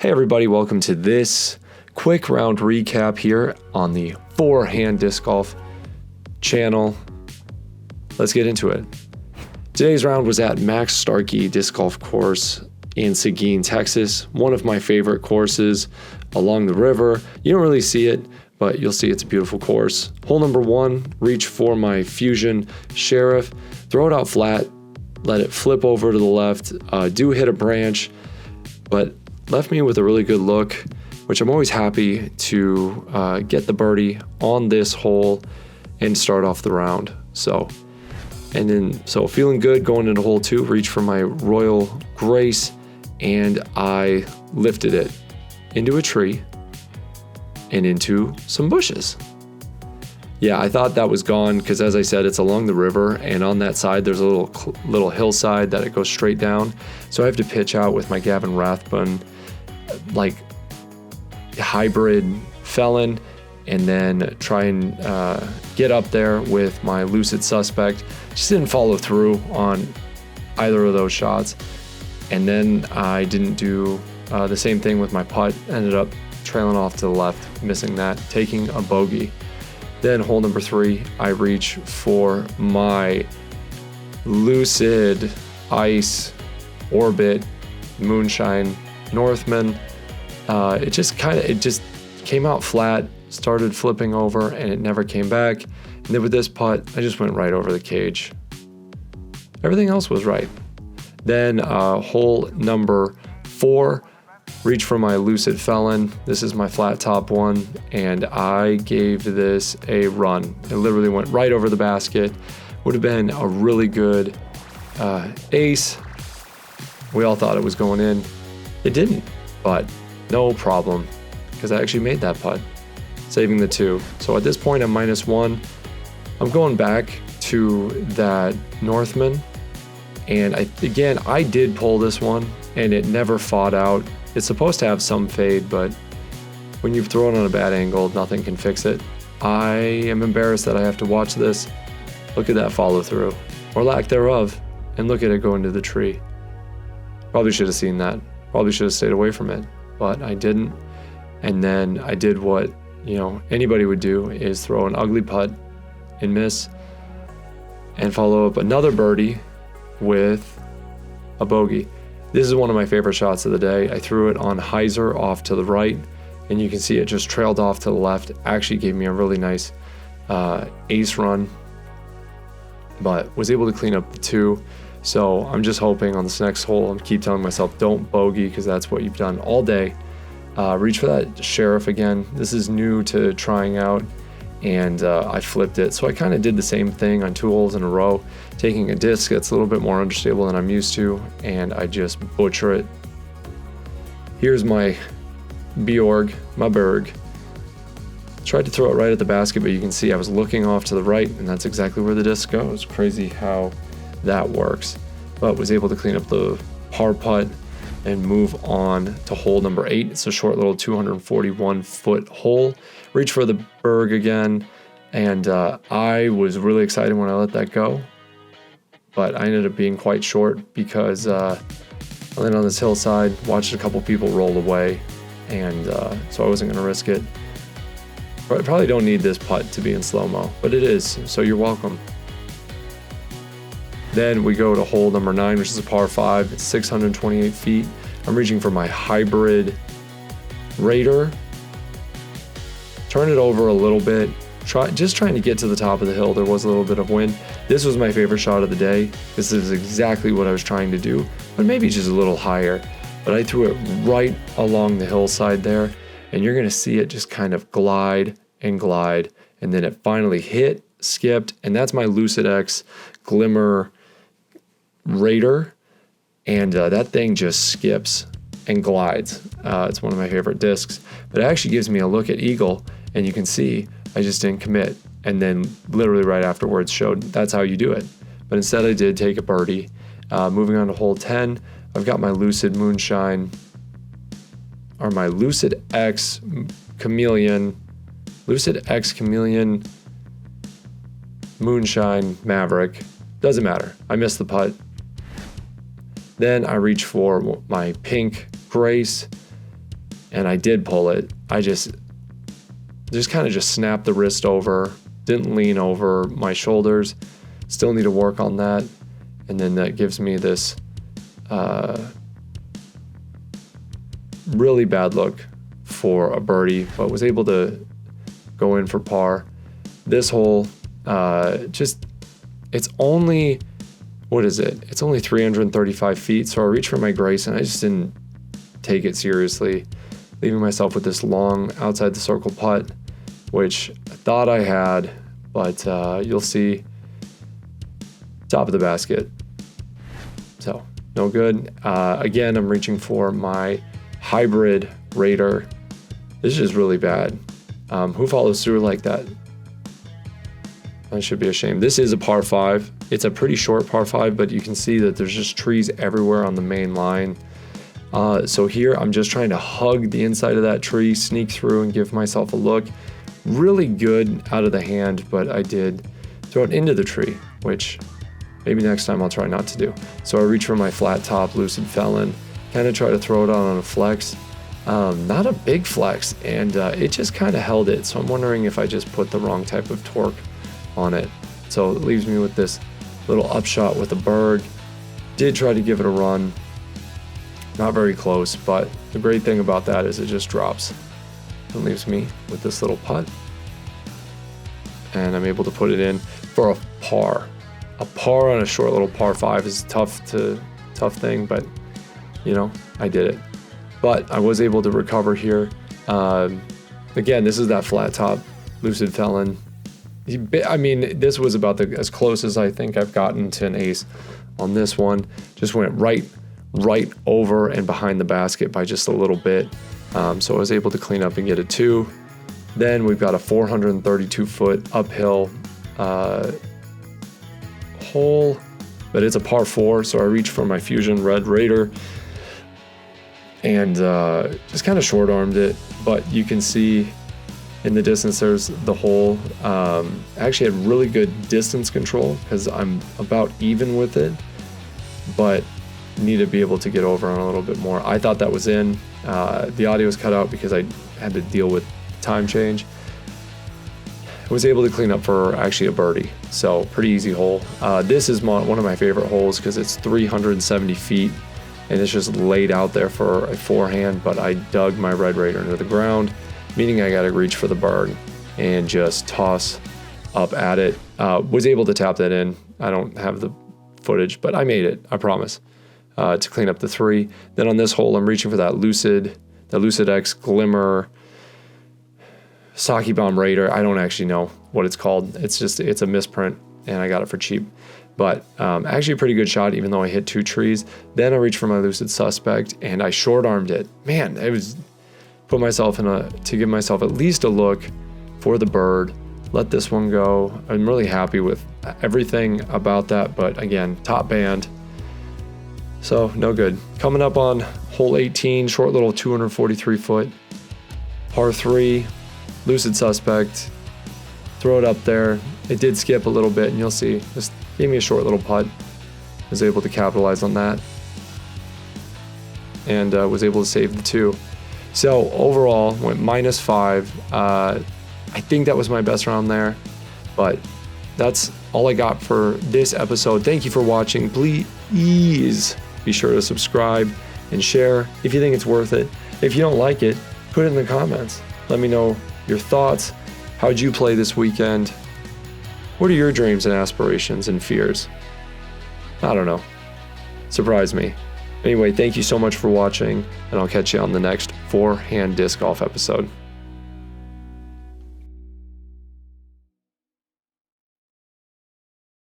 Hey everybody, welcome to this quick round recap here on the Forehand Disc Golf channel. Let's get into it. Today's round was at Max Starcke Disc Golf Course in Seguin, Texas. One of my favorite courses along the river. You don't really see it, but you'll see it's a beautiful course. Hole number 1, reach for my Fusion Sheriff, throw it out flat, let it flip over to the left, do hit a branch, but left me with a really good look, which I'm always happy to get the birdie on this hole and start off the round. So feeling good going into hole 2, reach for my Royal Grace, and I lifted it into a tree and into some bushes. Yeah, I thought that was gone because, as I said, it's along the river, and on that side there's a little hillside that it goes straight down. So I have to pitch out with my Gavin Rathbun like hybrid felon, and then try and get up there with my Lucid Suspect. Just didn't follow through on either of those shots, and then I didn't do the same thing with my putt. Ended up trailing off to the left, missing that, taking a bogey. Then hole number 3, I reach for my Lucid Ice Orbit Moonshine Northman. It just came out flat, started flipping over, and it never came back. And then with this putt, I just went right over the cage. Everything else was right. Then hole number 4, reach for my Lucid Felon. This is my flat top one, and I gave this a run. It literally went right over the basket. Would have been a really good ace. We all thought it was going in. It didn't, but no problem, because I actually made that putt, saving the 2. So at this point, I'm -1. I'm going back to that Northman, and I did pull this one, and it never fought out. It's supposed to have some fade, but when you've thrown on a bad angle, nothing can fix it. I am embarrassed that I have to watch this. Look at that follow through, or lack thereof, and look at it go into the tree. Probably should have seen that. Probably should have stayed away from it, but I didn't. And then I did what anybody would do, is throw an ugly putt and miss, and follow up another birdie with a bogey. This is one of my favorite shots of the day. I threw it on hyzer off to the right, and you can see it just trailed off to the left. Actually gave me a really nice ace run, but was able to clean up the 2. So I'm just hoping on this next hole, I keep telling myself, don't bogey, because that's what you've done all day. Reach for that Sheriff again. This is new to trying out, and I flipped it. So I kind of did the same thing on 2 holes in a row, taking a disc that's a little bit more unstable than I'm used to, and I just butcher it. Here's my Bjorg, my Berg. Tried to throw it right at the basket, but you can see I was looking off to the right, and that's exactly where the disc goes. Crazy how that works. But was able to clean up the par putt and move on to hole number 8. It's a short little 241-foot hole. Reach for the Berg again, and I was really excited when I let that go, but I ended up being quite short because I landed on this hillside, watched a couple people roll away, and so I wasn't going to risk it. I probably don't need this putt to be in slow-mo, but it is, so you're welcome. Then we go to hole number 9, which is a par 5. It's 628 feet. I'm reaching for my hybrid Raider. Turn it over a little bit. Just trying to get to the top of the hill. There was a little bit of wind. This was my favorite shot of the day. This is exactly what I was trying to do, but maybe just a little higher. But I threw it right along the hillside there, and you're going to see it just kind of glide, and then it finally hit, skipped, and that's my Lucid X Glimmer Raider, and that thing just skips and glides. It's one of my favorite discs, but it actually gives me a look at Eagle, and you can see I just didn't commit, and then literally right afterwards showed that's how you do it. But instead I did take a birdie. Moving on to hole 10, I've got my Lucid Moonshine, or my Lucid X Chameleon Moonshine Maverick. Doesn't matter. I missed the putt. Then I reach for my pink Grace, and I did pull it. I just kind of just snapped the wrist over, didn't lean over my shoulders. Still need to work on that. And then that gives me this really bad look for a birdie, but was able to go in for par. This hole, it's only, what is it? It's only 335 feet. So I reached for my grace and I just didn't take it seriously, leaving myself with this long outside the circle putt, which I thought I had, but you'll see, top of the basket. So no good. Again, I'm reaching for my hybrid Raider. This is really bad. Who follows through like that? That should be a shame. This is a par 5. It's a pretty short par 5, but you can see that there's just trees everywhere on the main line. So here I'm just trying to hug the inside of that tree, sneak through and give myself a look. Really good out of the hand, but I did throw it into the tree, which maybe next time I'll try not to do. So I reach for my flat top Lucid Felon, kind of try to throw it out on a flex. Not a big flex, and it just kind of held it. So I'm wondering if I just put the wrong type of torque on it. So it leaves me with this little upshot with a bird. Did try to give it a run. Not very close, but the great thing about that is it just drops. It leaves me with this little putt. And I'm able to put it in for a par. A par on a short little par 5 is a tough thing, but you know, I did it. But I was able to recover here. Again, this is that flat top Lucid Felon. I mean, this was about as close as I think I've gotten to an ace on this one. Just went right over and behind the basket by just a little bit. So I was able to clean up and get a 2. Then we've got a 432 foot uphill hole, but it's a par 4. So I reached for my Fusion Red Raider and just kind of short armed it. But you can see in the distance there's the hole. I actually had really good distance control because I'm about even with it, but need to be able to get over on a little bit more. I thought that was in. The audio was cut out because I had to deal with time change. I was able to clean up for actually a birdie, so pretty easy hole. This is one of my favorite holes because it's 370 feet and it's just laid out there for a forehand, but I dug my Red Raider into the ground, meaning I got to reach for the bird and just toss up at it. Was able to tap that in. I don't have the footage, but I made it, I promise. To clean up the 3. Then on this hole, I'm reaching for that Lucid X Glimmer Starcke Bomb Raider. I don't actually know what it's called. It's a misprint, and I got it for cheap. But actually a pretty good shot, even though I hit 2 trees. Then I reached for my Lucid Suspect, and I short armed it. Man, it was put myself to give myself at least a look for the bird. Let this one go. I'm really happy with everything about that, but again, top band. So no good. Coming up on hole 18, short little 243 foot, par 3, Lucid Suspect. Throw it up there. It did skip a little bit, and you'll see. Just gave me a short little putt. Was able to capitalize on that, and was able to save the 2. So overall, went -5. I think that was my best round there, but that's all I got for this episode. Thank you for watching. Please be sure to subscribe and share if you think it's worth it. If you don't like it, put it in the comments. Let me know your thoughts. How'd you play this weekend? What are your dreams and aspirations and fears? I don't know. Surprise me. Anyway, thank you so much for watching, and I'll catch you on the next Forehand Disc Golf episode.